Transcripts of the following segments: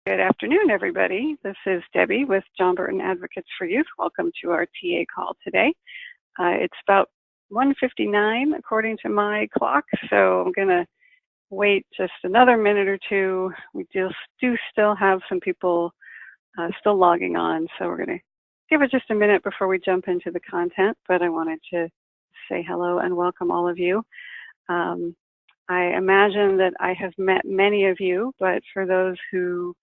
Good afternoon, everybody. This is Debbie with John Burton Advocates for Youth. Welcome to our TA call today. It's about 1:59 according to my clock, so I'm going to wait just another minute or two. We do still have some people still logging on, so we're going to give it just a minute before we jump into the content, but I wanted to say hello and welcome all of you. I imagine that I have met many of you, but for those who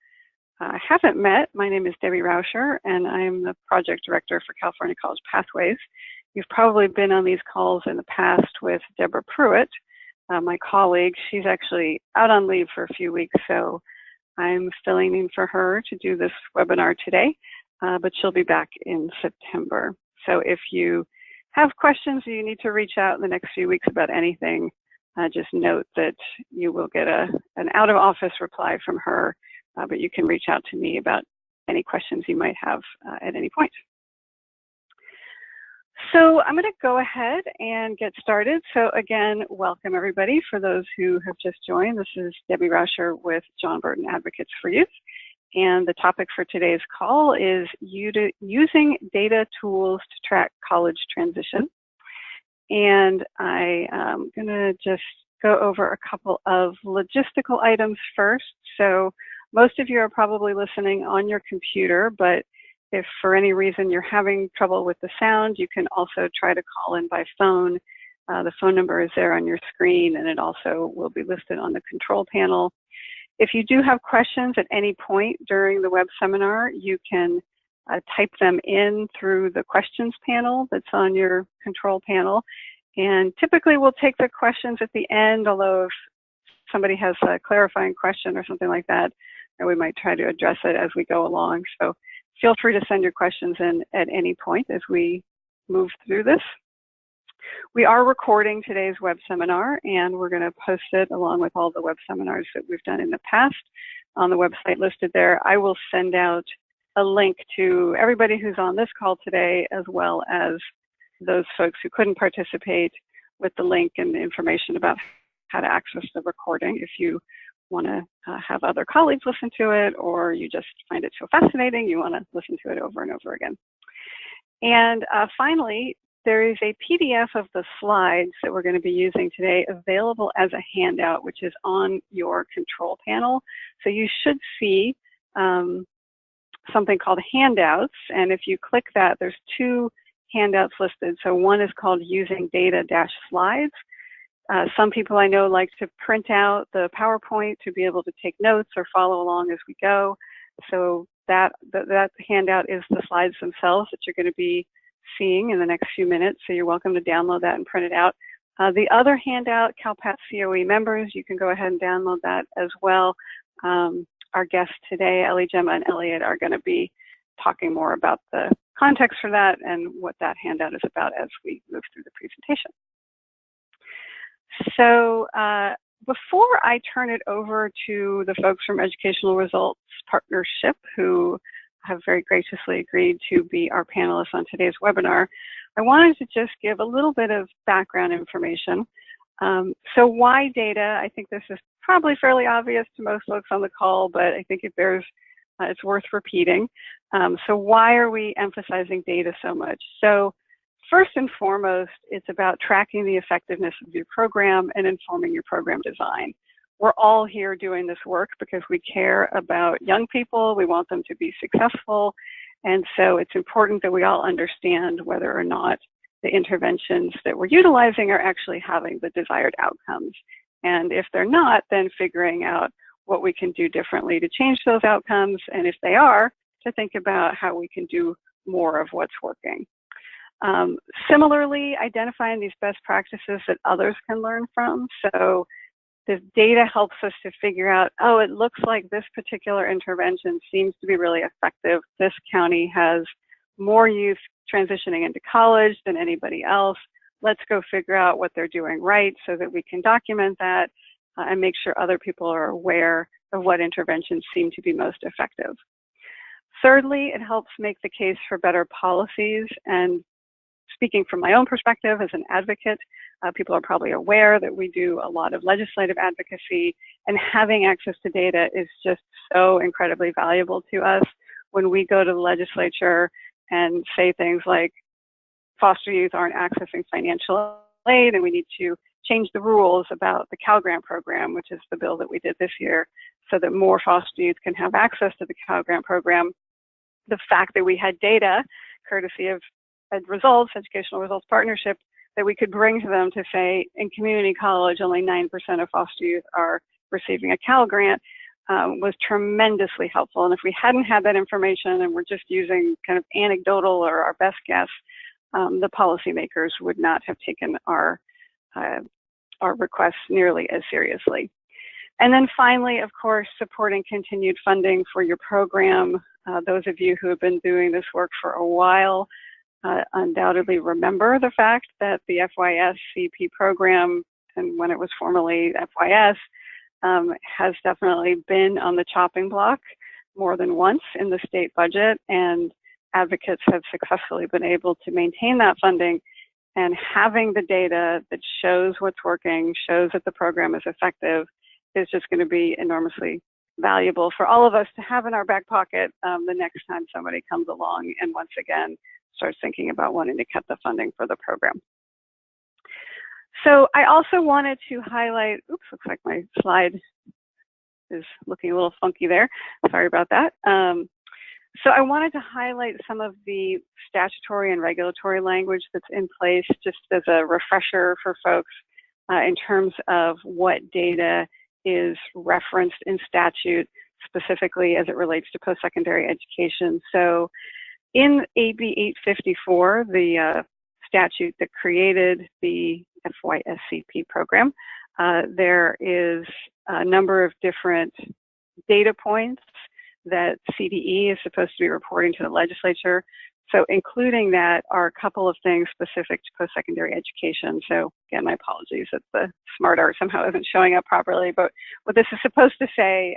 haven't met, my name is Debbie Rauscher, and I am the project director for California College Pathways. You've probably been on these calls in the past with Deborah Pruitt, my colleague. She's actually out on leave for a few weeks, so I'm filling in for her to do this webinar today, but she'll be back in September. So if you have questions or you need to reach out in the next few weeks about anything, just note that you will get an out-of-office reply from her, but you can reach out to me about any questions you might have at any point. So I'm going to go ahead and get started. So again, welcome everybody. For those who have just joined, this is Debbie Rauscher with John Burton Advocates for Youth. And the topic for today's call is using data tools to track college transition. And I am going to just go over a couple of logistical items first. So most of you are probably listening on your computer, but if for any reason you're having trouble with the sound, you can also try to call in by phone. The phone number is there on your screen, and it also will be listed on the control panel. If you do have questions at any point during the web seminar, you can type them in through the questions panel that's on your control panel. And typically we'll take the questions at the end, although if somebody has a clarifying question or something like that, we might try to address it as we go along. So feel free to send your questions in at any point as we move through this. We are recording today's web seminar, and we're going to post it along with all the web seminars that we've done in the past on the website listed there. I will send out a link to everybody who's on this call today, as well as those folks who couldn't participate, with the link and the information about how to access the recording if you want to have other colleagues listen to it, or you just find it so fascinating you want to listen to it over and over again. And finally, there is a PDF of the slides that we're going to be using today available as a handout, which is on your control panel. So you should see something called handouts, and if you click that, there's two handouts listed. So one is called Using Data-Slides. Some people I know like to print out the PowerPoint to be able to take notes or follow along as we go. So that handout is the slides themselves that you're going to be seeing in the next few minutes. So you're welcome to download that and print it out. The other handout, CalPAT COE members, you can go ahead and download that as well. Our guests today, Ellie, Gemma, and Elliot, are going to be talking more about the context for that and what that handout is about as we move through the presentation. So before I turn it over to the folks from Educational Results Partnership, who have very graciously agreed to be our panelists on today's webinar, I wanted to just give a little bit of background information. So why data? I think this is probably fairly obvious to most folks on the call, but I think it's worth repeating. So why are we emphasizing data so much? So first and foremost, it's about tracking the effectiveness of your program and informing your program design. We're all here doing this work because we care about young people. We want them to be successful. And so it's important that we all understand whether or not the interventions that we're utilizing are actually having the desired outcomes. And if they're not, then figuring out what we can do differently to change those outcomes. And if they are, to think about how we can do more of what's working. Similarly, identifying these best practices that others can learn from. So this data helps us to figure out, oh, it looks like this particular intervention seems to be really effective. This county has more youth transitioning into college than anybody else. Let's go figure out what they're doing right so that we can document that and make sure other people are aware of what interventions seem to be most effective. Thirdly, it helps make the case for better policies and speaking from my own perspective as an advocate, people are probably aware that we do a lot of legislative advocacy, and having access to data is just so incredibly valuable to us when we go to the legislature and say things like foster youth aren't accessing financial aid and we need to change the rules about the Cal Grant program, which is the bill that we did this year, so that more foster youth can have access to the Cal Grant program. The fact that we had data, courtesy of Educational Results Partnership, that we could bring to them to say, in community college, only 9% of foster youth are receiving a Cal Grant, was tremendously helpful. And if we hadn't had that information and we're just using kind of anecdotal or our best guess, the policymakers would not have taken our requests nearly as seriously. And then finally, of course, supporting continued funding for your program. Those of you who have been doing this work for a while undoubtedly remember the fact that the FYSCP program, and when it was formerly FYS, has definitely been on the chopping block more than once in the state budget, and advocates have successfully been able to maintain that funding. And having the data that shows what's working, shows that the program is effective, is just going to be enormously valuable for all of us to have in our back pocket the next time somebody comes along and once again starts thinking about wanting to cut the funding for the program. So I also wanted to highlight, oops, looks like my slide is looking a little funky there. Sorry about that. So I wanted to highlight some of the statutory and regulatory language that's in place, just as a refresher for folks in terms of what data is referenced in statute, specifically as it relates to post-secondary education. So in AB 854, the statute that created the FYSCP program, there is a number of different data points that CDE is supposed to be reporting to the legislature. So including that are a couple of things specific to post-secondary education. So again, my apologies that the smart art somehow isn't showing up properly, but what this is supposed to say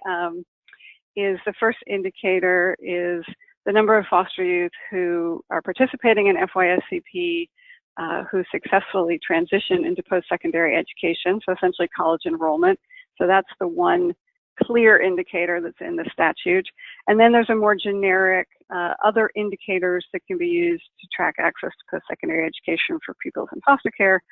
is the first indicator is the number of foster youth who are participating in FYSCP who successfully transition into post-secondary education, so essentially college enrollment. So that's the one clear indicator that's in the statute. And then there's a more generic other indicators that can be used to track access to post-secondary education for pupils in foster care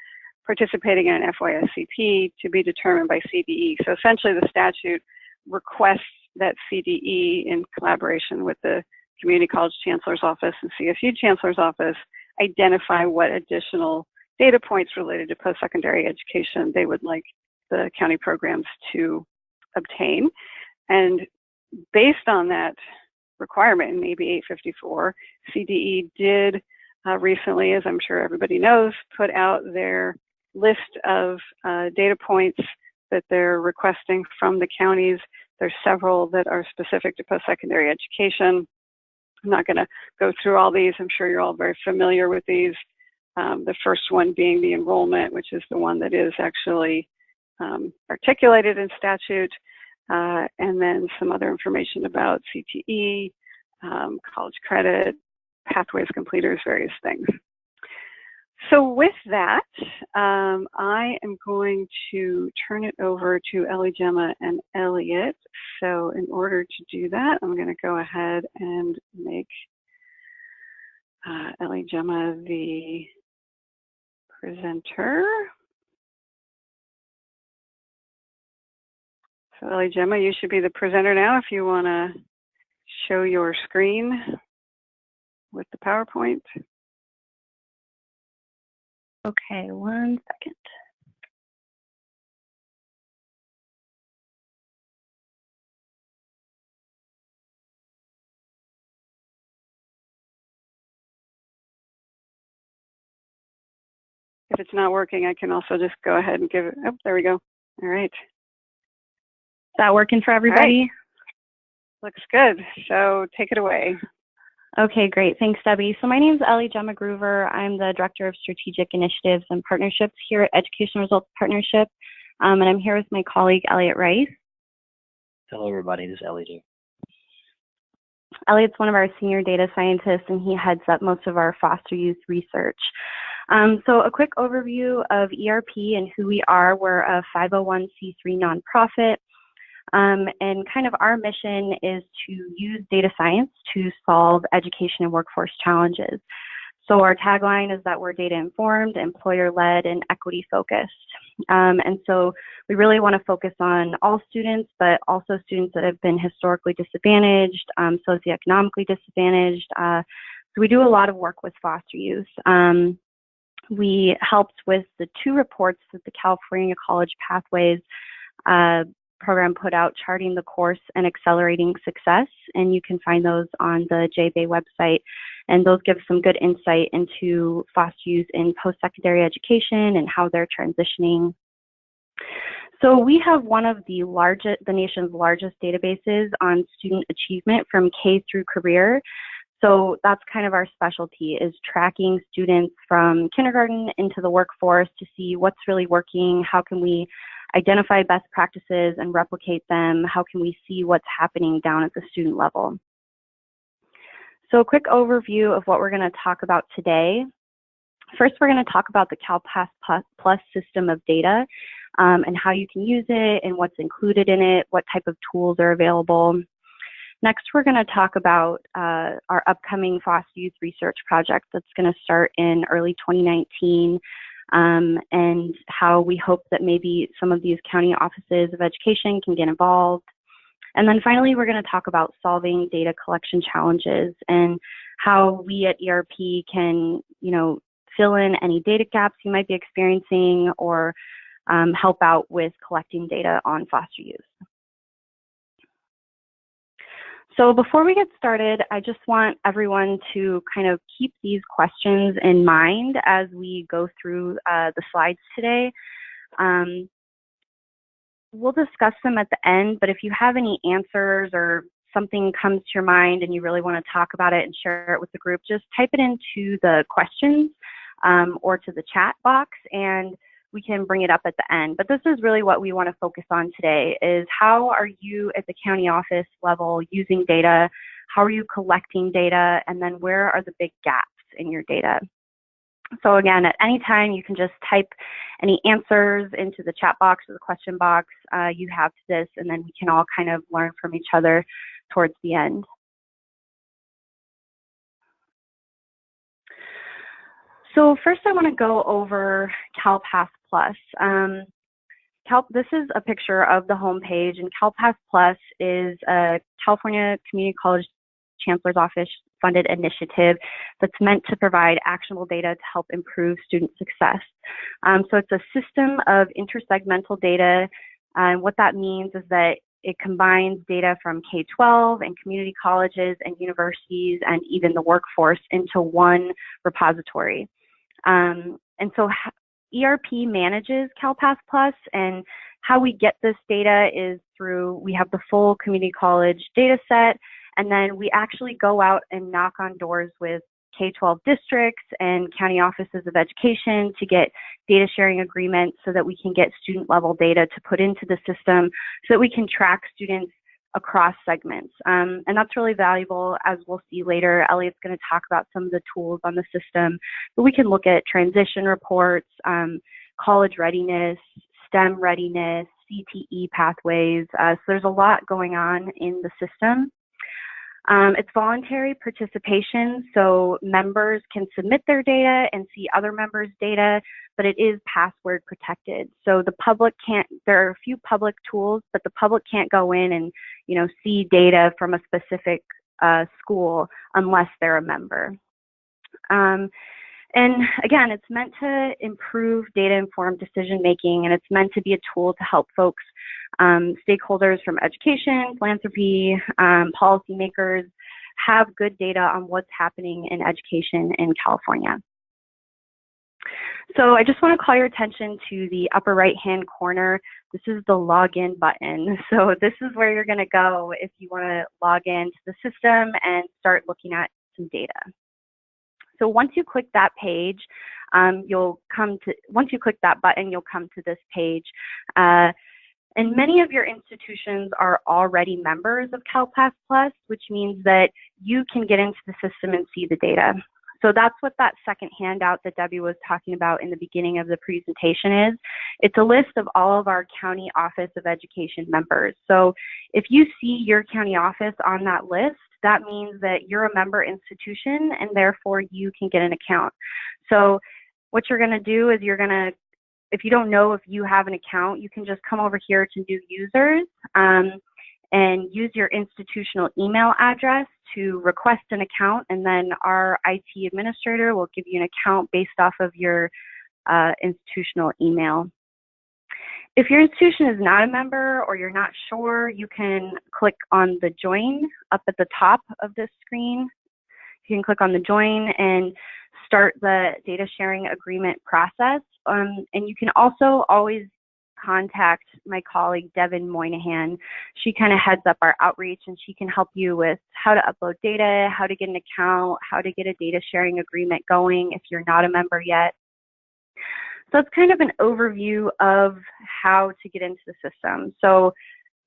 participating in an FYSCP to be determined by CDE. So essentially the statute requests that CDE, in collaboration with the Community College Chancellor's Office and CSU Chancellor's Office, identify what additional data points related to post-secondary education they would like the county programs to obtain. And based on that requirement in AB 854, CDE did recently, as I'm sure everybody knows, put out their list of data points that they're requesting from the counties. There's several that are specific to post-secondary education. I'm not going to go through all these. I'm sure you're all very familiar with these. The first one being the enrollment, which is the one that is actually articulated in statute, and then some other information about CTE, college credit, pathways completers, various things. So with that, I am going to turn it over to Ellie, Gemma, and Elliot. So in order to do that, I'm going to go ahead and make Ellie, Gemma the presenter. So Ellie, Gemma, you should be the presenter now if you want to show your screen with the PowerPoint. Okay, 1 second. If it's not working, I can also just go ahead and give it, oh, there we go. All right. Is that working for everybody? Right. Looks good. So take it away. Okay, great. Thanks, Debbie. So my name is Ellie Gemma Groover. I'm the Director of Strategic Initiatives and Partnerships here at Educational Results Partnership. And I'm here with my colleague, Elliot Rice. Hello, everybody. This is Elliot. Elliot's one of our senior data scientists, and he heads up most of our foster youth research. So a quick overview of ERP and who we are. We're a 501c3 nonprofit, and kind of our mission is to use data science to solve education and workforce challenges. So our tagline is that we're data informed, employer led, and equity focused. And so we really want to focus on all students, but also students that have been historically disadvantaged, socioeconomically disadvantaged. So we do a lot of work with foster youth. We helped with the 2 reports that the California College Pathways program put out, charting the course and accelerating success, and you can find those on the JBay website, and those give some good insight into foster youth in post-secondary education and how they're transitioning. So we have one of the nation's largest databases on student achievement from K through career. So that's kind of our specialty, is tracking students from kindergarten into the workforce to see what's really working, how can we identify best practices and replicate them, how can we see what's happening down at the student level. So a quick overview of what we're going to talk about today. First, we're going to talk about the CalPAS Plus system of data and how you can use it and what's included in it, what type of tools are available. Next, we're going to talk about our upcoming foster youth research project that's going to start in early 2019, and how we hope that maybe some of these county offices of education can get involved. And then finally, we're going to talk about solving data collection challenges and how we at ERP can, fill in any data gaps you might be experiencing or help out with collecting data on foster youth. So before we get started, I just want everyone to kind of keep these questions in mind as we go through the slides today. We'll discuss them at the end, but if you have any answers or something comes to your mind and you really want to talk about it and share it with the group, just type it into the questions or to the chat box, and we can bring it up at the end. But this is really what we want to focus on today, is how are you at the county office level using data? How are you collecting data? And then where are the big gaps in your data? So again, at any time, you can just type any answers into the chat box or the question box you have to this, and then we can all kind of learn from each other towards the end. So first I want to go over CalPAS Plus. This is a picture of the homepage, and CalPAS Plus is a California Community College Chancellor's Office funded initiative that's meant to provide actionable data to help improve student success. So it's a system of intersegmental data, and what that means is that it combines data from K-12 and community colleges and universities and even the workforce into one repository. And so ERP manages CalPAS Plus, and how we get this data is through, we have the full community college data set, and then we actually go out and knock on doors with K-12 districts and county offices of education to get data sharing agreements so that we can get student level data to put into the system so that we can track students across segments. And that's really valuable, as we'll see later. Elliot's going to talk about some of the tools on the system, but we can look at transition reports, college readiness, STEM readiness, CTE pathways. So there's a lot going on in the system. It's voluntary participation, so members can submit their data and see other members' data, but it is password protected. So the public can't, there are a few public tools, but the public can't go in and, see data from a specific school unless they're a member. And again, it's meant to improve data-informed decision-making, and it's meant to be a tool to help folks, stakeholders from education, philanthropy, policymakers, have good data on what's happening in education in California. So I just want to call your attention to the upper right-hand corner. This is the login button. So this is where you're going to go if you want to log into the system and start looking at some data. So once you click that page, once you click that button, you'll come to this page. And And many of your institutions are already members of CalPass Plus, which means that you can get into the system and see the data. So that's what that second handout that Debbie was talking about in the beginning of the presentation is. It's a list of all of our County Office of Education members. So if you see your county office on that list, that means that you're a member institution and therefore you can get an account. So what you're gonna do is if you don't know if you have an account, you can just come over here to new users and use your institutional email address to request an account, and then our IT administrator will give you an account based off of your institutional email. If your institution is not a member or you're not sure, you can click on the join up at the top of this screen. You can click on the join and start the data sharing agreement process. And you can also always contact my colleague, Devin Moynihan. She kind of heads up our outreach, and she can help you with how to upload data, how to get an account, how to get a data sharing agreement going if you're not a member yet. So it's kind of an overview of how to get into the system. So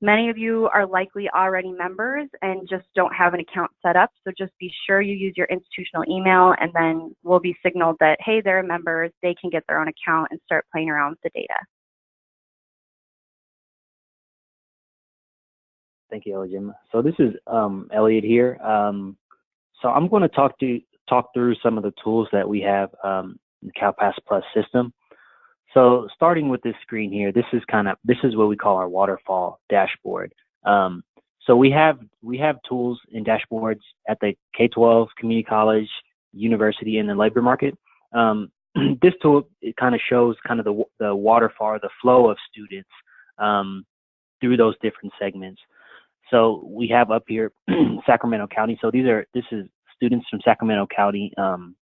many of you are likely already members and just don't have an account set up. So just be sure you use your institutional email, and then we'll be signaled that, hey, they're members, they can get their own account and start playing around with the data. Thank you, Elijah. So this is Elliot here. So I'm going to talk through some of the tools that we have in the CalPass Plus system. So starting with this screen here, this is what we call our waterfall dashboard. So we have tools and dashboards at the K-12, community college, university, and the labor market. This tool, it kind of shows kind of the waterfall, the flow of students through those different segments. So we have up here Sacramento County. So this is students from Sacramento County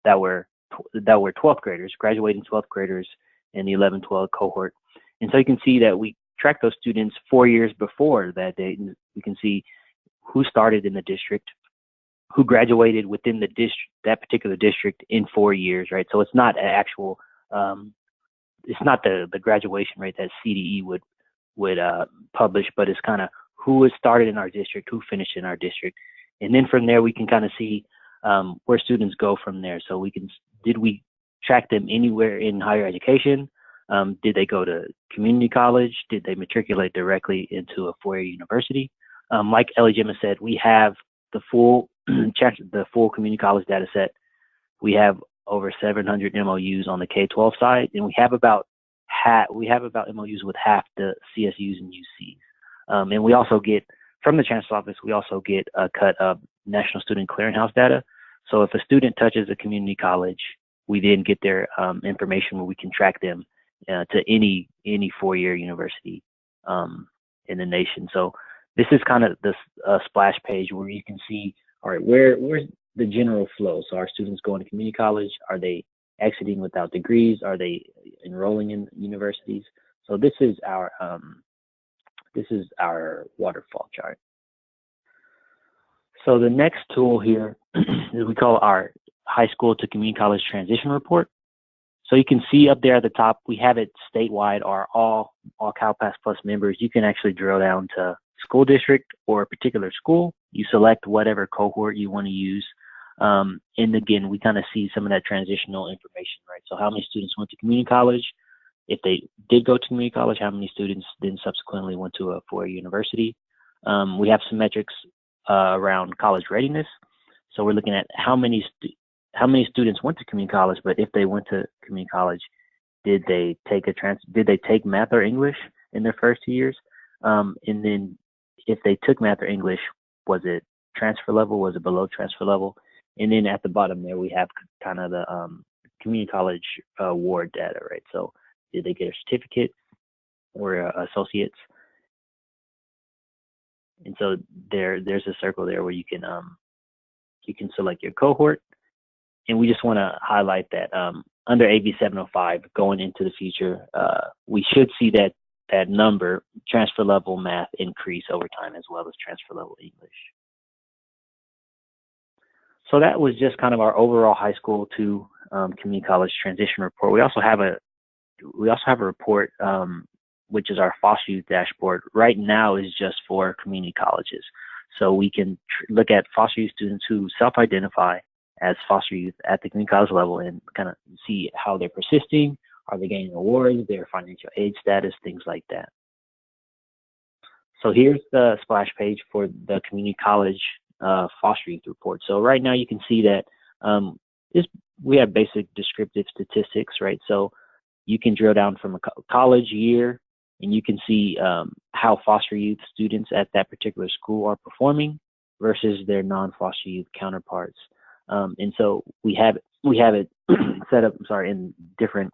that were 12th graders, graduating 12th graders in the 11-12 cohort. And so you can see that we track those students 4 years before that date. And we can see who started in the district, who graduated within the district, that particular district, in 4 years, right? So it's not an actual, it's not the graduation rate that CDE would publish, but it's kind of who has started in our district, who finished in our district. And then from there, we can kind of see where students go from there. So did we track them anywhere in higher education? Did they go to community college? Did they matriculate directly into a four-year university? Like Ellie Jim said, we have the full community college data set. We have over 700 MOUs on the K-12 side, and we have about MOUs with half the CSUs and UCs. And we also get, from the Chancellor's Office, we also get a cut of National Student Clearinghouse data. So if a student touches a community college, we then get their information where we can track them to any four-year university in the nation. So this is kind of the splash page where you can see, all right, where's the general flow? So are students going to community college? Are they exiting without degrees? Are they enrolling in universities? So this is our waterfall chart. So the next tool here is we call our high school to community college transition report. So you can see up there at the top, we have it statewide, or all CalPass Plus members. You can actually drill down to school district or a particular school. You select whatever cohort you want to use. And again, we kind of see some of that transitional information, right? So how many students went to community college? If they did go to community college, how many students then subsequently went to a four-year university? We have some metrics around college readiness. So we're looking at how many students went to community college, but if they went to community college, did they take math or English in their first 2 years? And then if they took math or English, was it transfer level? Was it below transfer level? And then at the bottom there, we have kind of the community college award data, right? So did they get a certificate or associates? And so there's a circle there where you can select your cohort. And we just want to highlight that under AB 705, going into the future, we should see that number, transfer level math, increase over time, as well as transfer level English. So that was just kind of our overall high school to community college transition report. We also have a report which is our foster youth dashboard, right now is just for community colleges. So we can look at foster youth students who self-identify as foster youth at the community college level and kind of see how they're persisting, are they gaining awards, their financial aid status, things like that. So here's the splash page for the community college foster youth report. So right now you can see that we have basic descriptive statistics, right? So you can drill down from a college year and you can see how foster youth students at that particular school are performing versus their non-foster youth counterparts. And so we have it set up, in different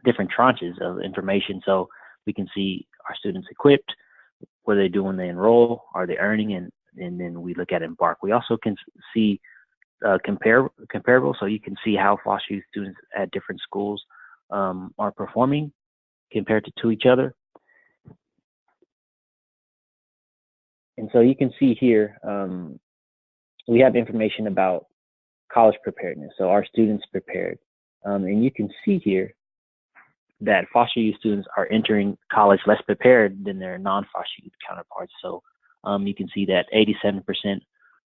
tranches of information. So we can see, are students equipped? What are they doing when they enroll? Are they earning? And then we look at Embark. We also can see comparable, so you can see how foster youth students at different schools are performing compared to each other. And so you can see here, we have information about college preparedness. So are students prepared? And you can see here that foster youth students are entering college less prepared than their non-foster youth counterparts. So you can see that 87%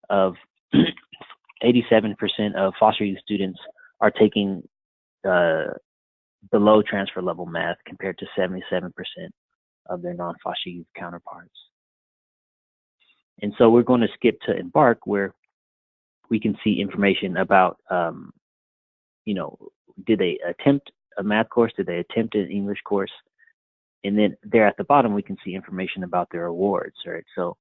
of 87% of foster youth students are taking below transfer level math compared to 77% of their non-foster youth counterparts. And so we're going to skip to Embark, where we can see information about, did they attempt a math course? Did they attempt an English course? And then there at the bottom, we can see information about their awards, right? So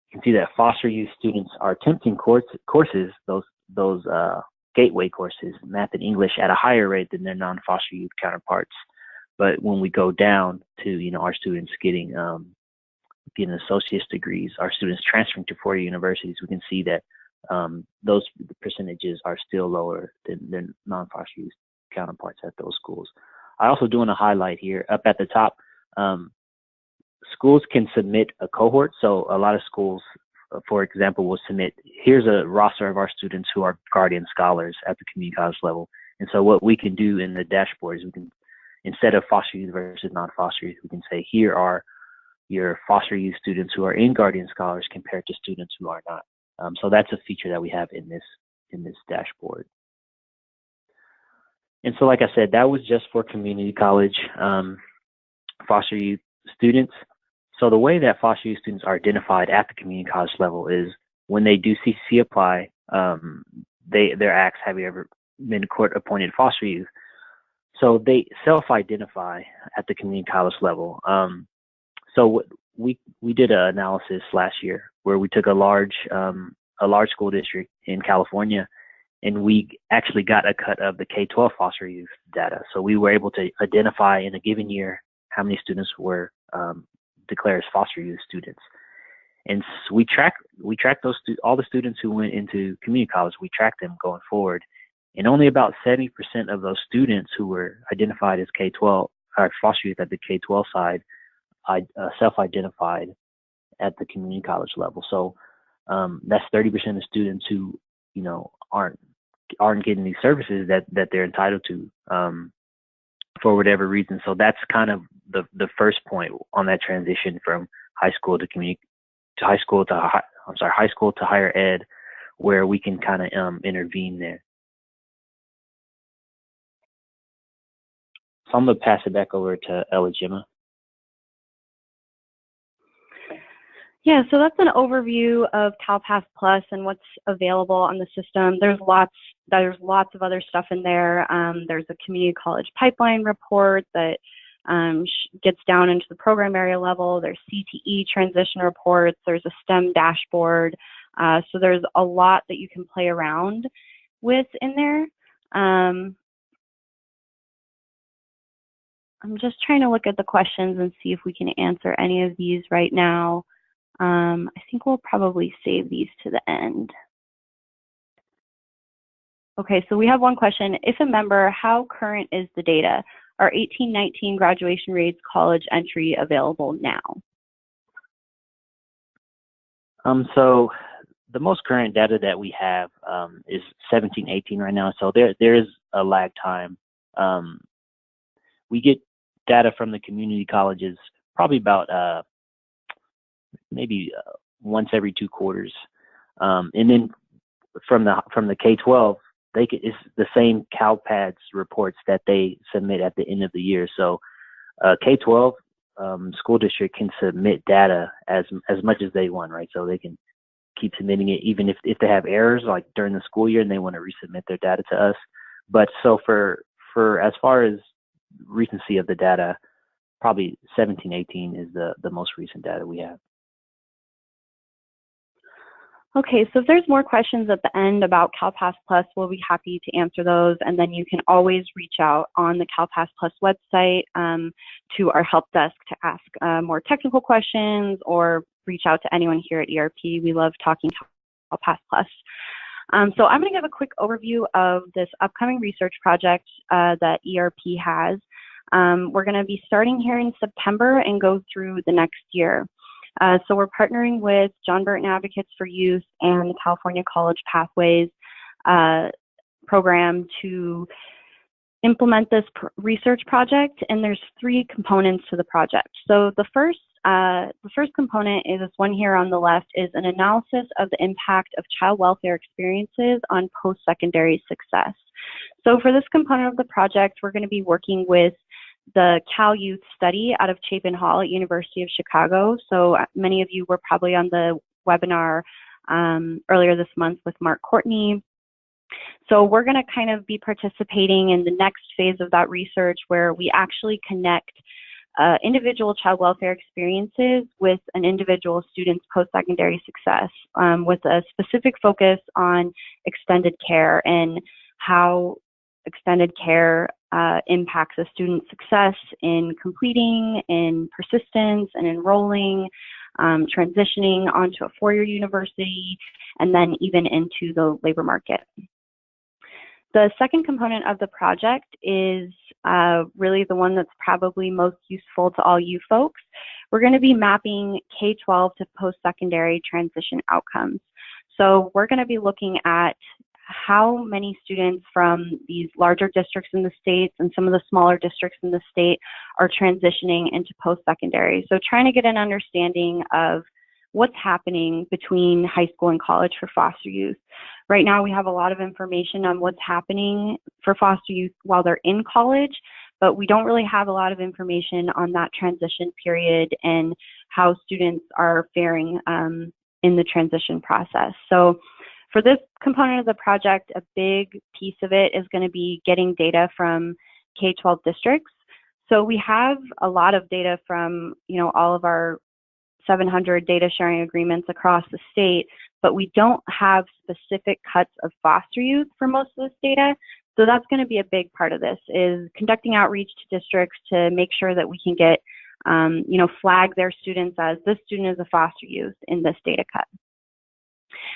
you can see that foster youth students are attempting courses, those gateway courses, math and English, at a higher rate than their non-foster youth counterparts. But when we go down to, our students getting associate's degrees, our students transferring to 4-year universities, we can see that those percentages are still lower than non-foster youth counterparts at those schools. I also do want to highlight here up at the top, schools can submit a cohort. So a lot of schools, for example, will submit, here's a roster of our students who are Guardian Scholars at the community college level. And so what we can do in the dashboard is we can, instead of foster youth versus non-foster youth, we can say, here are your foster youth students who are in Guardian Scholars compared to students who are not. So that's a feature that we have in this dashboard. And so, like I said, that was just for community college foster youth students. So the way that foster youth students are identified at the community college level is when they do CCC apply, they're asked, have you ever been court-appointed foster youth? So they self-identify at the community college level. So we did an analysis last year where we took a large school district in California, and we actually got a cut of the K-12 foster youth data. So we were able to identify in a given year how many students were declared as foster youth students. And so we track those all the students who went into community college. We tracked them going forward, and only about 70% of those students who were identified as K-12 or foster youth at the K-12 side self-identified at the community college level. So that's 30% of students who aren't getting these services that they're entitled to for whatever reason. So that's kind of the first point on that transition from high school to high school to higher ed, where we can kind of intervene there. So I'm gonna pass it back over to Ella Gemma. Yeah, so that's an overview of CalPass Plus and what's available on the system. There's lots of other stuff in there. There's a community college pipeline report that gets down into the program area level. There's CTE transition reports. There's a STEM dashboard. So there's a lot that you can play around with in there. I'm just trying to look at the questions and see if we can answer any of these right now. I think we'll probably save these to the end. Okay, so we have one question. If a member, how current is the data? Are 18-19 graduation rates college entry available now? So the most current data that we have is 17-18 right now. So there is a lag time. We get data from the community colleges probably about maybe once every 2 quarters, and then from the K-12, it's the same CalPADS reports that they submit at the end of the year. So K-12 school district can submit data as much as they want, right? So they can keep submitting it, even if they have errors like during the school year and they want to resubmit their data to us. But so for as far as recency of the data, probably 17-18 is the most recent data we have. Okay, so if there's more questions at the end about CalPAS Plus, we'll be happy to answer those. And then you can always reach out on the CalPAS Plus website to our help desk to ask more technical questions or reach out to anyone here at ERP. We love talking CalPAS Plus. So I'm going to give a quick overview of this upcoming research project that ERP has. We're going to be starting here in September and go through the next year. So we're partnering with John Burton Advocates for Youth and the California College Pathways program to implement this research project, and there's 3 components to the project. So the first component is this one here on the left, is an analysis of the impact of child welfare experiences on post-secondary success. So for this component of the project, we're going to be working with the Cal Youth Study out of Chapin Hall at University of Chicago. So many of you were probably on the webinar earlier this month with Mark Courtney. So we're going to kind of be participating in the next phase of that research where we actually connect individual child welfare experiences with an individual student's post-secondary success with a specific focus on extended care and how extended care impacts a student's success in completing, in persistence, and enrolling, transitioning onto a 4-year university, and then even into the labor market. The second component of the project is really the one that's probably most useful to all you folks. We're going to be mapping K-12 to post-secondary transition outcomes. So we're going to be looking at how many students from these larger districts in the states and some of the smaller districts in the state are transitioning into post-secondary. So trying to get an understanding of what's happening between high school and college for foster youth. Right now we have a lot of information on what's happening for foster youth while they're in college, but we don't really have a lot of information on that transition period and how students are faring in the transition process. So for this component of the project, a big piece of it is going to be getting data from K-12 districts. So we have a lot of data from, all of our 700 data sharing agreements across the state, but we don't have specific cuts of foster youth for most of this data. So that's going to be a big part of this, is conducting outreach to districts to make sure that we can get, flag their students as this student is a foster youth in this data cut.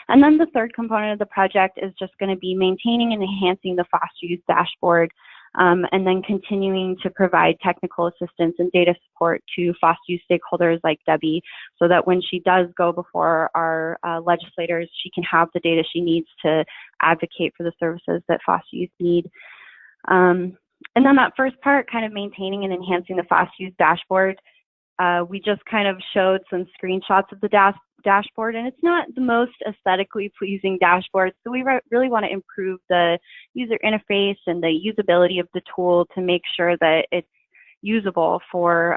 And then the third component of the project is just going to be maintaining and enhancing the foster youth dashboard, and then continuing to provide technical assistance and data support to foster youth stakeholders like Debbie, so that when she does go before our legislators, she can have the data she needs to advocate for the services that foster youth need. And then that first part, kind of maintaining and enhancing the foster youth dashboard, we just kind of showed some screenshots of the dashboard, and it's not the most aesthetically pleasing dashboard. So we really want to improve the user interface and the usability of the tool to make sure that it's usable for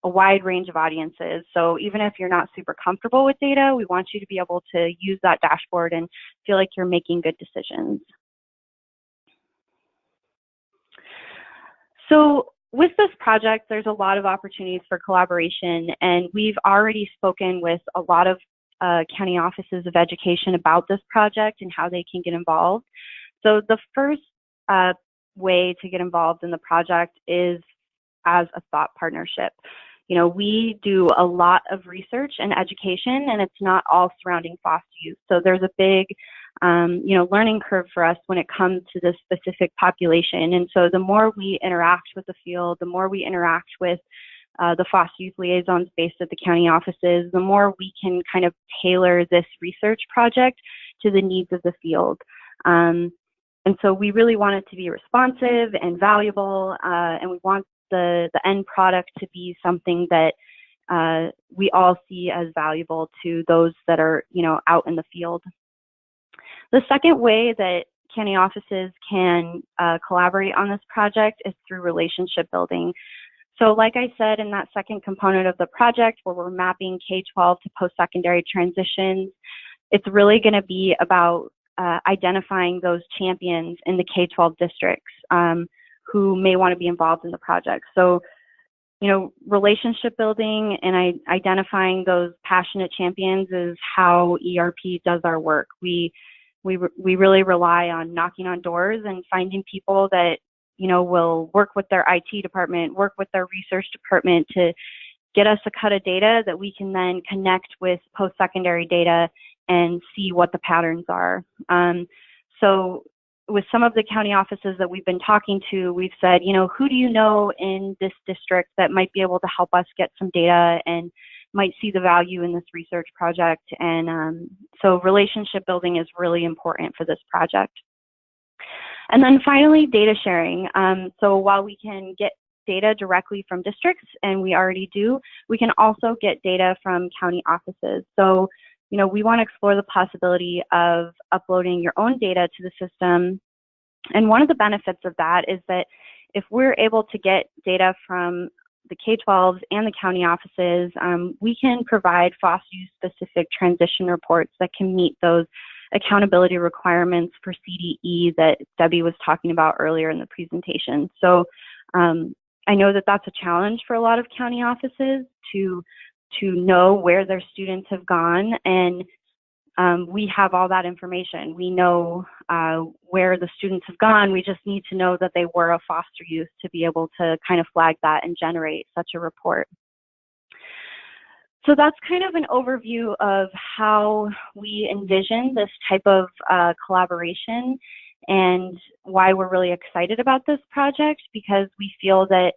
a wide range of audiences. So even if you're not super comfortable with data, we want you to be able to use that dashboard and feel like you're making good decisions. So with this project, there's a lot of opportunities for collaboration, and we've already spoken with a lot of county offices of education about this project and how they can get involved. So the first way to get involved in the project is as a thought partnership. We do a lot of research and education, and it's not all surrounding foster youth. So there's a big learning curve for us when it comes to this specific population. And so the more we interact with the field, the more we interact with the foster youth liaisons based at the county offices, the more we can kind of tailor this research project to the needs of the field. And so we really want it to be responsive and valuable, and we want the end product to be something that we all see as valuable to those that are, out in the field. The second way that county offices can collaborate on this project is through relationship building. So like I said, in that second component of the project where we're mapping K-12 to post-secondary transitions, it's really going to be about identifying those champions in the K-12 districts who may want to be involved in the project. So, relationship building and identifying those passionate champions is how ERP does our work. We really rely on knocking on doors and finding people that, will work with their IT department, work with their research department to get us a cut of data that we can then connect with post-secondary data and see what the patterns are. So with some of the county offices that we've been talking to, we've said, who do you know in this district that might be able to help us get some data and might see the value in this research project? And so relationship building is really important for this project. And then finally, data sharing. So while we can get data directly from districts, and we already do, we can also get data from county offices. So, we want to explore the possibility of uploading your own data to the system. And one of the benefits of that is that if we're able to get data from the K-12s and the county offices, we can provide FOSS-U specific transition reports that can meet those accountability requirements for CDE that Debbie was talking about earlier in the presentation. So I know that that's a challenge for a lot of county offices to know where their students have gone, and we have all that information. We know where the students have gone. We just need to know that they were a foster youth to be able to kind of flag that and generate such a report. So that's kind of an overview of how we envision this type of collaboration and why we're really excited about this project, because we feel that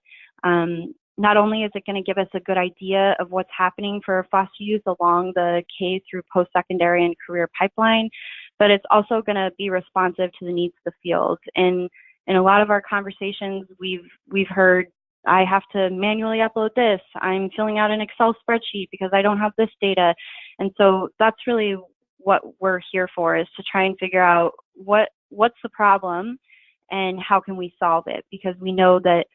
not only is it going to give us a good idea of what's happening for foster youth along the K through post-secondary and career pipeline, but it's also going to be responsive to the needs of the field. And in a lot of our conversations, we've heard, I have to manually upload this. I'm filling out an Excel spreadsheet because I don't have this data. And so that's really what we're here for, is to try and figure out what's the problem and how can we solve it, because we know that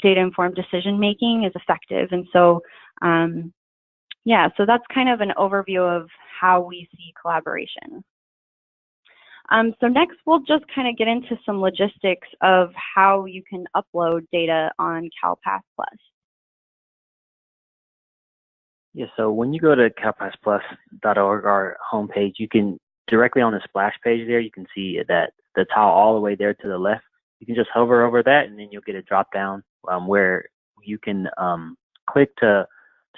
data-informed decision-making is effective. And so, so that's kind of an overview of how we see collaboration. So next, we'll just kind of get into some logistics of how you can upload data on CalPass+. Yeah, so when you go to calpassplus.org, our homepage, you can directly on the splash page there, you can see that the tile all the way there to the left. You can just hover over that, and then you'll get a drop down where you can click to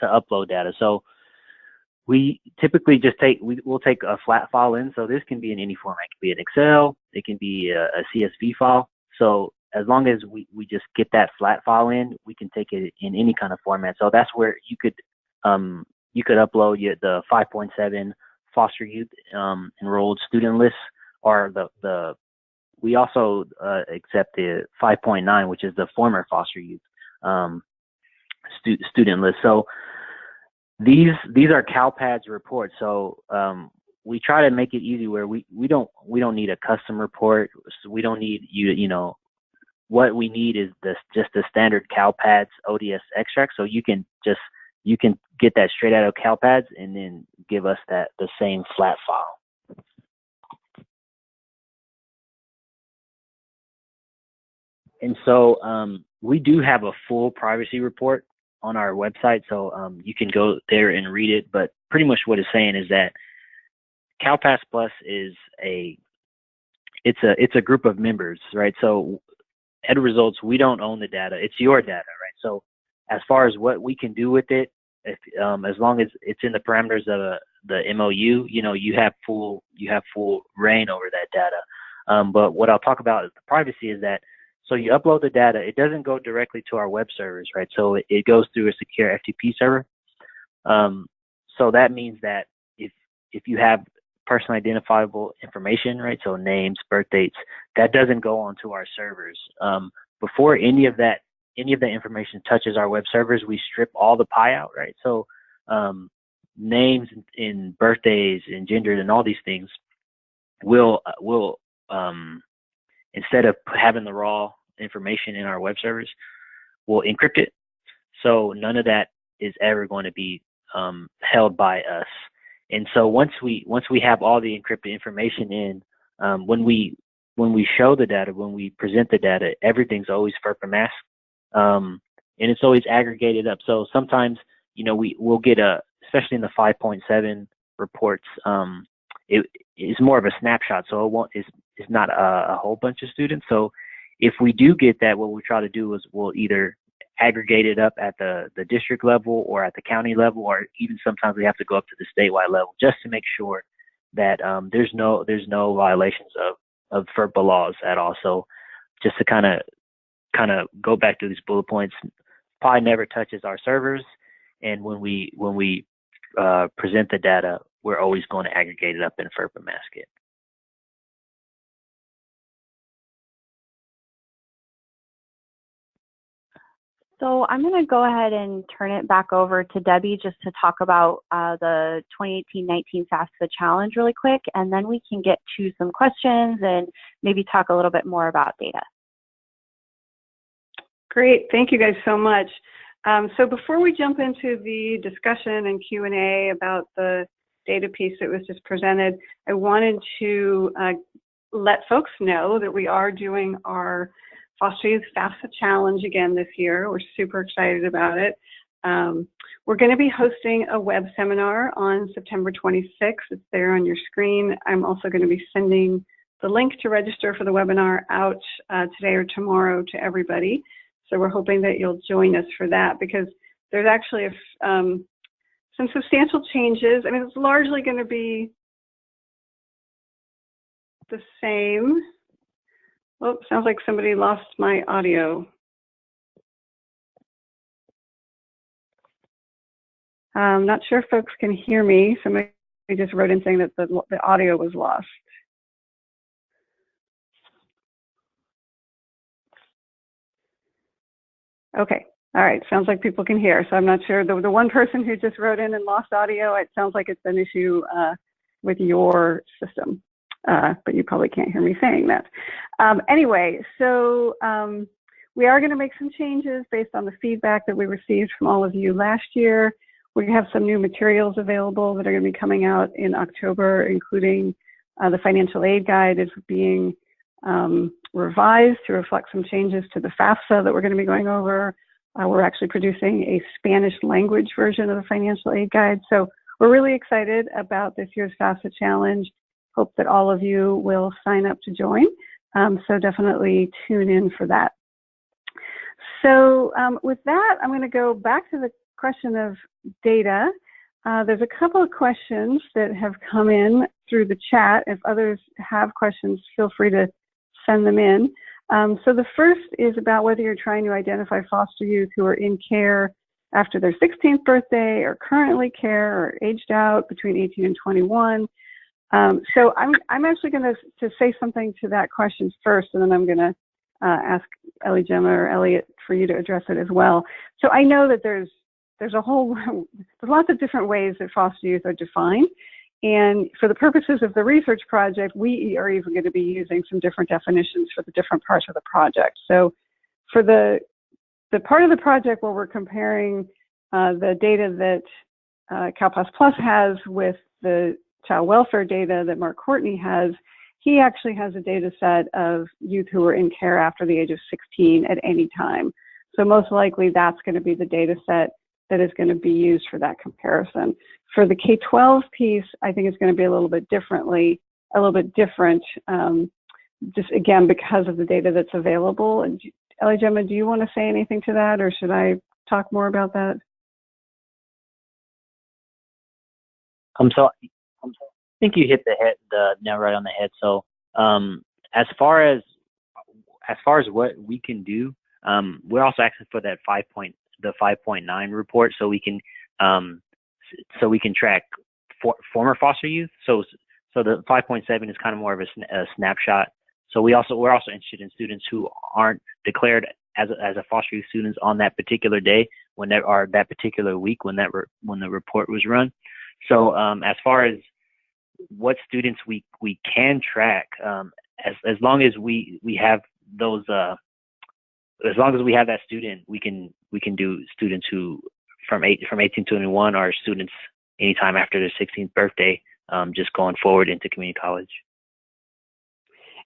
upload data. So we typically just we'll take a flat file in. So this can be in any format. It can be an Excel, it can be a CSV file. So as long as we just get that flat file in, we can take it in any kind of format. So that's where you could upload the 5.7 foster youth enrolled student list, or we also accept the 5.9, which is the former foster youth student list. So these are CalPads reports. So we try to make it easy where we don't need a custom report. So we don't need what we need is just the standard CalPads ODS extract. So you can get that straight out of CalPads and then give us the same flat file. And so we do have a full privacy report on our website, so you can go there and read it. But pretty much what it's saying is that CalPass Plus is it's a group of members, right? So Ed Results, we don't own the data; it's your data, right? So as far as what we can do with it, as long as it's in the parameters of the MOU, you have full reign over that data. But what I'll talk about is the privacy is that. So you upload the data, it doesn't go directly to our web servers, right? So it goes through a secure FTP server. So that means that if you have personally identifiable information, right? So names, birth dates, that doesn't go onto our servers. Before any of that any of the information touches our web servers, we strip all the PI out, right? So names and birthdays and genders and all these things will instead of having the raw information in our web servers, we'll encrypt it. So none of that is ever going to be held by us. And so once we have all the encrypted information in, when we show the data, when we present the data, everything's always FERPA masked, and it's always aggregated up. So sometimes, we'll get especially in the 5.7 reports, it is more of a snapshot, so it's not a whole bunch of students. So if we do get that, what we try to do is we'll either aggregate it up at the district level or at the county level, or even sometimes we have to go up to the statewide level just to make sure that there's no violations of FERPA laws at all. So just to kind of go back to these bullet points, PI never touches our servers, and when we present the data, we're always going to aggregate it up and FERPA mask it. So I'm going to go ahead and turn it back over to Debbie just to talk about the 2018-19 FAFSA challenge really quick, and then we can get to some questions and maybe talk a little bit more about data. Great, thank you guys so much. So before we jump into the discussion and Q&A about the data piece that was just presented, I wanted to let folks know that we are doing our Foster Youth FAFSA Challenge again this year. We're super excited about it. We're going to be hosting a web seminar on September 26th. It's there on your screen. I'm also going to be sending the link to register for the webinar out today or tomorrow to everybody. So we're hoping that you'll join us for that, because there's actually some substantial changes. I mean, it's largely going to be the same. Oh, sounds like somebody lost my audio. I'm not sure if folks can hear me. Somebody just wrote in saying that the audio was lost. Okay, all right, sounds like people can hear. So I'm not sure, the one person who just wrote in and lost audio, it sounds like it's an issue with your system, but you probably can't hear me saying that. Anyway, so we are gonna make some changes based on the feedback that we received from all of you last year. We have some new materials available that are gonna be coming out in October, including the financial aid guide is being revised to reflect some changes to the FAFSA that we're going to be going over. We're actually producing a Spanish language version of the financial aid guide. So we're really excited about this year's FAFSA challenge. Hope that all of you will sign up to join. So definitely tune in for that. So with that, I'm going to go back to the question of data. There's a couple of questions that have come in through the chat. If others have questions, feel free to send them in. So the first is about whether you're trying to identify foster youth who are in care after their 16th birthday, or currently care, or aged out between 18 and 21. So I'm actually going to say something to that question first, and then I'm going to ask Gemma or Elliot for you to address it as well. So I know that there's lots of different ways that foster youth are defined. And for the purposes of the research project, we are even going to be using some different definitions for the different parts of the project. So for the part of the project where we're comparing the data that CalPAS Plus has with the child welfare data that Mark Courtney has, he actually has a data set of youth who are in care after the age of 16 at any time. So most likely that's going to be the data set that is going to be used for that comparison. For the K-12 piece, I think it's going to be a little bit different, just again, because of the data that's available. And Gemma, do you want to say anything to that, or should I talk more about that? So I think you hit the nail right on the head. So as far as what we can do, we're also asking for that 5.9 report, so we can track former foster youth. So the 5.7 is kind of more of a snapshot. So we're also interested in students who aren't declared as a foster youth students on that particular day when there are that particular week when when the report was run. So as far as what students we can track, as long as we have those as long as we have that student, we can do students who from 1821 are students anytime after their 16th birthday, just going forward into community college.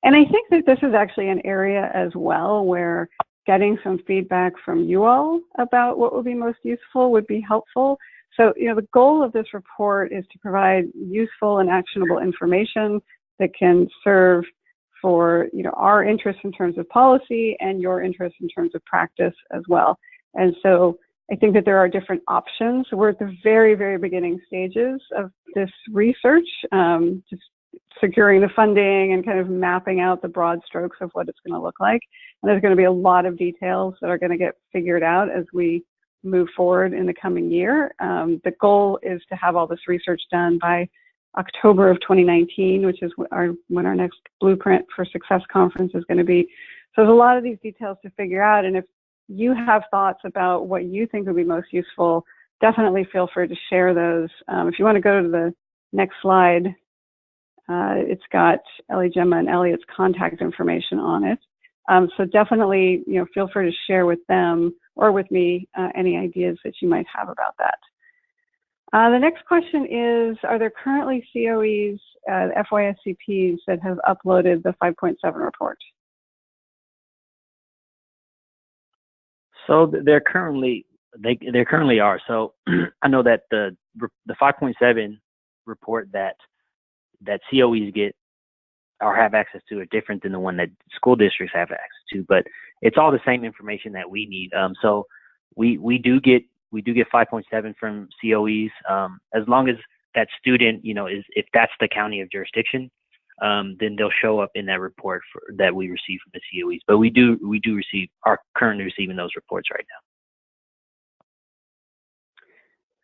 And I think that this is actually an area as well where getting some feedback from you all about what would be most useful would be helpful. So, the goal of this report is to provide useful and actionable information that can serve for, our interest in terms of policy and your interest in terms of practice as well. And so I think that there are different options. We're at the very, very beginning stages of this research, just securing the funding and kind of mapping out the broad strokes of what it's going to look like. And there's going to be a lot of details that are going to get figured out as we move forward in the coming year. The goal is to have all this research done by October of 2019, which is when our next Blueprint for Success conference is going to be. So there's a lot of these details to figure out. And if you have thoughts about what you think would be most useful, definitely feel free to share those. If you want to go to the next slide, it's got Ellie, Gemma, and Elliot's contact information on it. So definitely, feel free to share with them or with me any ideas that you might have about that. The next question is, are there currently COEs, FYSCPs that have uploaded the 5.7 report? So there currently are. So I know that the 5.7 report that COEs get or have access to are different than the one that school districts have access to, but it's all the same information that we need. So we do get 5.7 from COEs, as long as that student, if that's the county of jurisdiction, then they'll show up in that report that we receive from the COEs. But we are currently receiving those reports right now.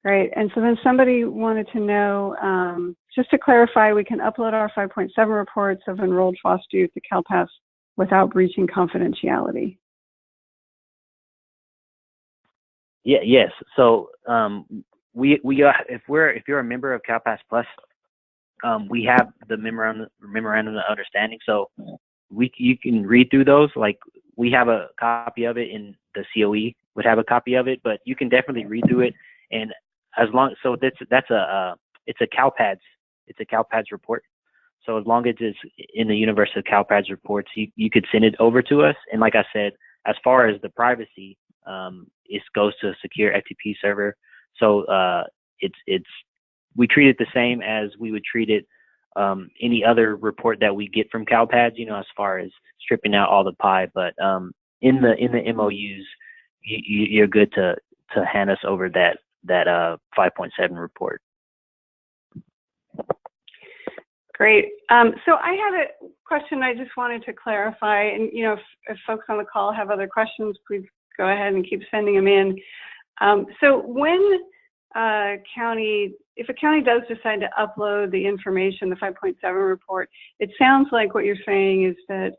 Great. And so then somebody wanted to know, just to clarify, we can upload our 5.7 reports of enrolled foster youth to CalPAS without breaching confidentiality. Yeah. Yes. So if you're a member of CalPAS Plus, we have the memorandum of understanding. So you can read through those. Like, we have a copy of it, and the COE would have a copy of it. But you can definitely read through it, and it's a CalPADS report. So as long as it's in the universe of CalPADS reports, you could send it over to us. And like I said, as far as the privacy, it goes to a secure FTP server. So we treat it the same as we would treat it any other report that we get from CalPADS, as far as stripping out all the pie. But in the MOUs, you're good to hand us over that 5.7 report. Great. So I had a question I just wanted to clarify, and if folks on the call have other questions, please go ahead and keep sending them in. So when if a county does decide to upload the information, the 5.7 report, it sounds like what you're saying is that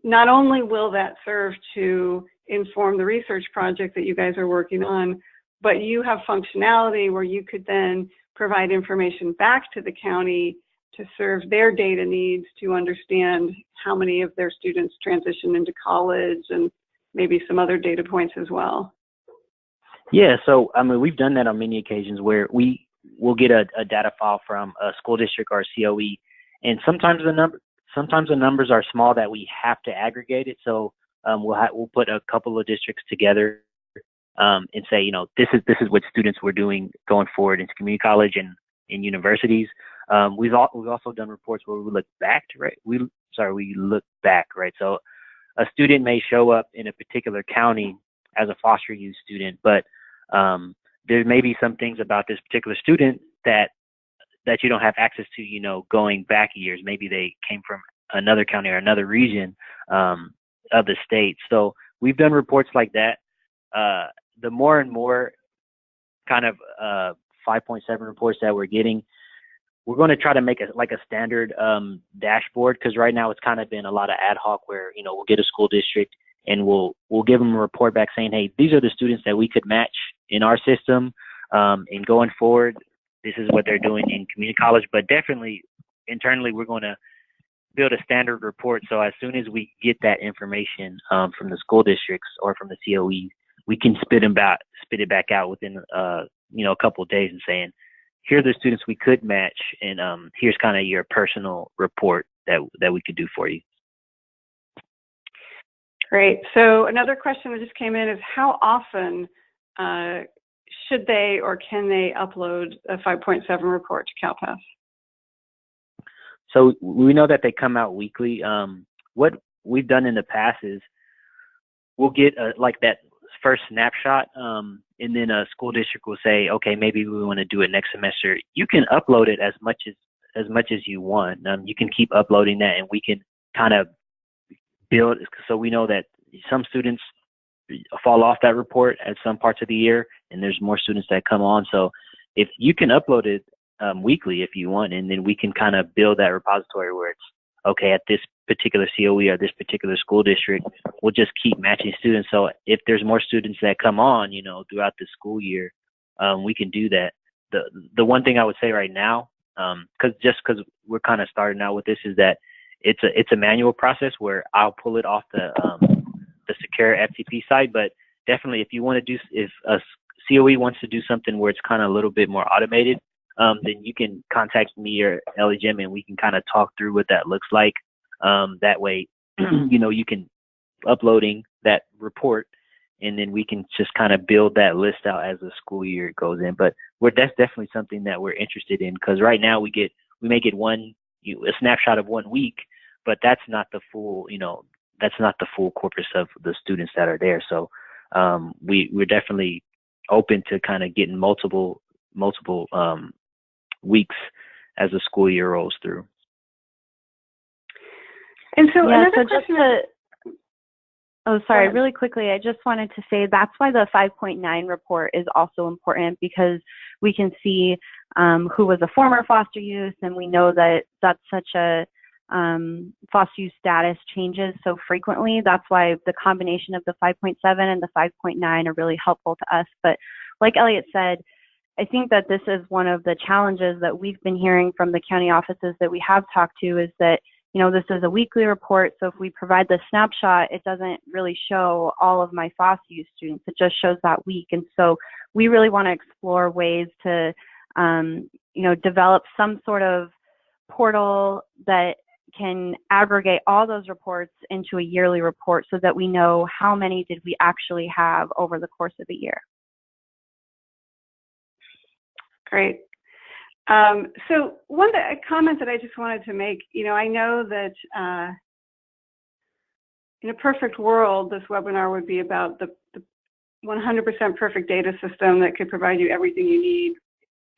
not only will that serve to inform the research project that you guys are working on, but you have functionality where you could then provide information back to the county to serve their data needs, to understand how many of their students transition into college and maybe some other data points as well. Yeah, so we've done that on many occasions where we will get a data file from a school district or a COE, and sometimes the numbers are small that we have to aggregate it. So we'll put a couple of districts together and say, this is what students we're doing going forward into community college and in universities. We've also done reports where we look back, right? We look back, right? So a student may show up in a particular county as a foster youth student, but there may be some things about this particular student that you don't have access to, going back years. Maybe they came from another county or another region of the state. So we've done reports like that. The more and more kind of 5.7 reports that we're getting, we're going to try to make a standard dashboard, because right now it's kind of been a lot of ad hoc where, we'll get a school district and we'll give them a report back saying, hey, these are the students that we could match in our system, and going forward, this is what they're doing in community college. But definitely internally, we're going to build a standard report. So as soon as we get that information from the school districts or from the COE, we can spit it back out within a couple of days and saying, here are the students we could match, and here's kind of your personal report that we could do for you. Great. So another question that just came in is, how often should they or can they upload a 5.7 report to CalPAS? So we know that they come out weekly. What we've done in the past is we'll get like that first snapshot, and then a school district will say, okay, maybe we want to do it next semester. You can upload it as much as you want. You can keep uploading that, and we can kind of build. So we know that some students fall off that report at some parts of the year, and there's more students that come on. So if you can upload it weekly if you want, and then we can kind of build that repository where it's okay at this particular COE or this particular school district, we'll just keep matching students. So if there's more students that come on, throughout the school year, we can do that. The one thing I would say right now, because we're kind of starting out with this, is that it's a manual process where I'll pull it off the secure FTP site. But definitely, if a COE wants to do something where it's kind of a little bit more automated, then you can contact me or Ellie Jim, and we can kind of talk through what that looks like. That way, you can uploading that report, and then we can just kind of build that list out as the school year goes in. But that's definitely something that we're interested in, because right now we may get a snapshot of 1 week, but that's not the full corpus of the students that are there. So we're definitely open to kind of getting multiple weeks as the school year rolls through. And so really quickly, I just wanted to say that's why the 5.9 report is also important, because we can see who was a former foster youth, and we know that that's such a foster youth status changes so frequently. That's why the combination of the 5.7 and the 5.9 are really helpful to us. But like Elliot said, I think that this is one of the challenges that we've been hearing from the county offices that we have talked to, is that, this is a weekly report. So if we provide the snapshot, it doesn't really show all of my foster youth students. It just shows that week. And so we really want to explore ways to, develop some sort of portal that can aggregate all those reports into a yearly report, so that we know how many did we actually have over the course of a year. Great. So one comment that I just wanted to make, I know that in a perfect world, this webinar would be about the 100% perfect data system that could provide you everything you need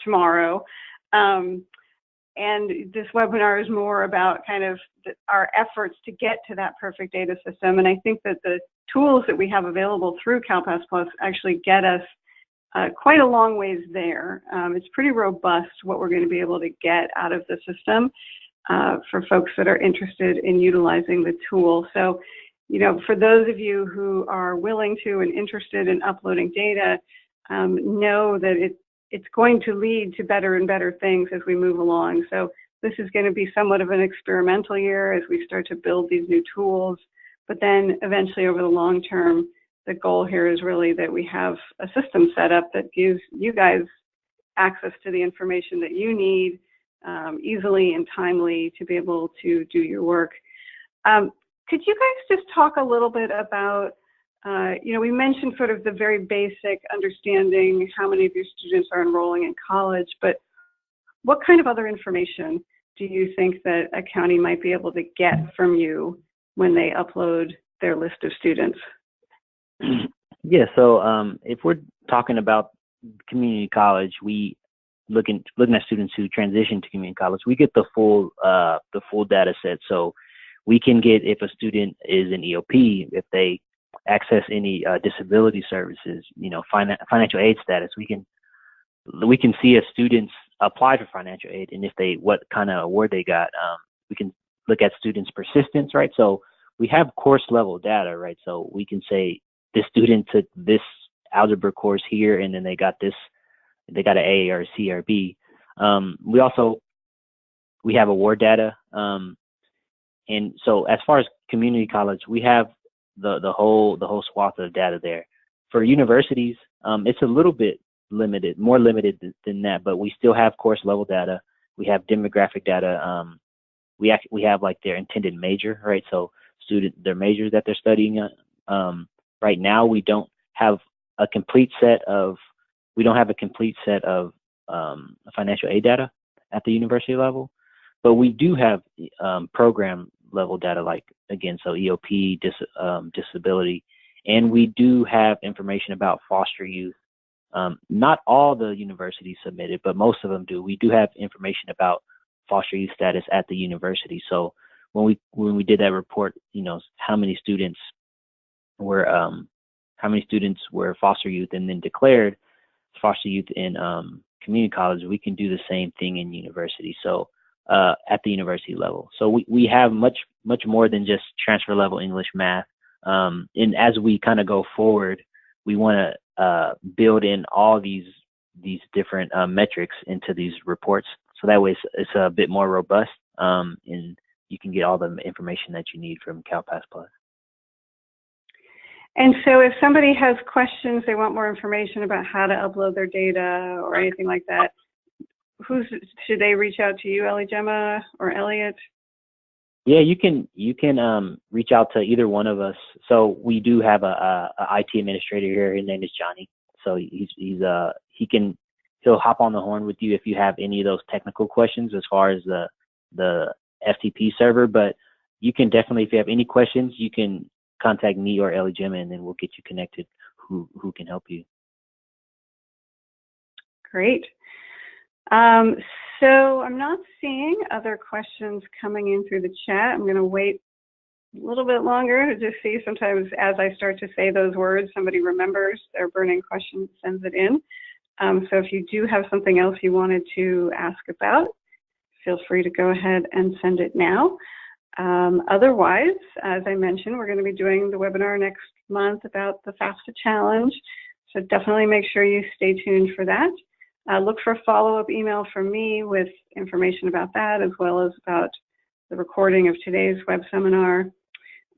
tomorrow. And this webinar is more about kind of our efforts to get to that perfect data system. And I think that the tools that we have available through CalPAS Plus actually get us quite a long ways there. It's pretty robust what we're going to be able to get out of the system for folks that are interested in utilizing the tool. So, for those of you who are willing to and interested in uploading data, know that it's going to lead to better and better things as we move along. So this is going to be somewhat of an experimental year as we start to build these new tools, but then eventually over the long term, the goal here is really that we have a system set up that gives you guys access to the information that you need easily and timely to be able to do your work. Could you guys just talk a little bit about, we mentioned sort of the very basic understanding how many of your students are enrolling in college, but what kind of other information do you think that a county might be able to get from you when they upload their list of students? Yeah, so if we're talking about community college, we looking at students who transition to community college, we get the full data set. So we can get if a student is in EOP, if they access any disability services, financial aid status. We can see if students apply for financial aid and what kind of award they got. We can look at students' persistence, right? So we have course level data, right? So we can say this student took this algebra course here, and then they got an A or a C or a B. We have award data, and so as far as community college, we have the whole swath of data there. For universities, it's a little bit limited, more limited than that, but we still have course level data. We have demographic data. We have like their intended major, right? So their majors that they're studying. Right now, we don't have a complete set of financial aid data at the university level, but we do have program level data, like again, so EOP, disability, and we do have information about foster youth. Not all the universities submitted, but most of them do. We do have information about foster youth status at the university. So when we did that report, how many students were foster youth and then declared foster youth in community college, we can do the same thing in university. So at the university level. So we have much more than just transfer level English, math. And as we kind of go forward, we want to build in all these different metrics into these reports. So that way it's a bit more robust, and you can get all the information that you need from CalPass Plus. And so if somebody has questions, they want more information about how to upload their data or anything like that, should they reach out to you, Gemma or Elliot? Yeah, you can reach out to either one of us. So we do have a IT administrator here. His name is Johnny. So he'll hop on the horn with you if you have any of those technical questions as far as the FTP server. But you can definitely, if you have any questions, you can contact me or Gemma, and then we'll get you connected who can help you. Great. So I'm not seeing other questions coming in through the chat. I'm going to wait a little bit longer to just see. Sometimes as I start to say those words, somebody remembers their burning question, sends it in. So if you do have something else you wanted to ask about, feel free to go ahead and send it now. Otherwise, as I mentioned, we're going to be doing the webinar next month about the FAFSA challenge. So definitely make sure you stay tuned for that. Look for a follow-up email from me with information about that, as well as about the recording of today's web seminar.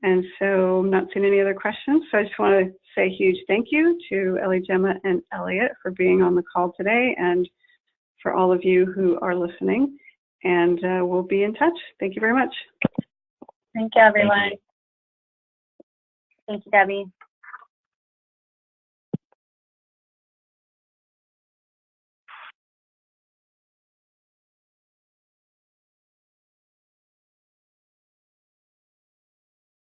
And so I'm not seeing any other questions. So I just want to say a huge thank you to Gemma and Elliot for being on the call today, and for all of you who are listening. And we'll be in touch. Thank you very much. Thank you, everyone. Thank you, Debbie.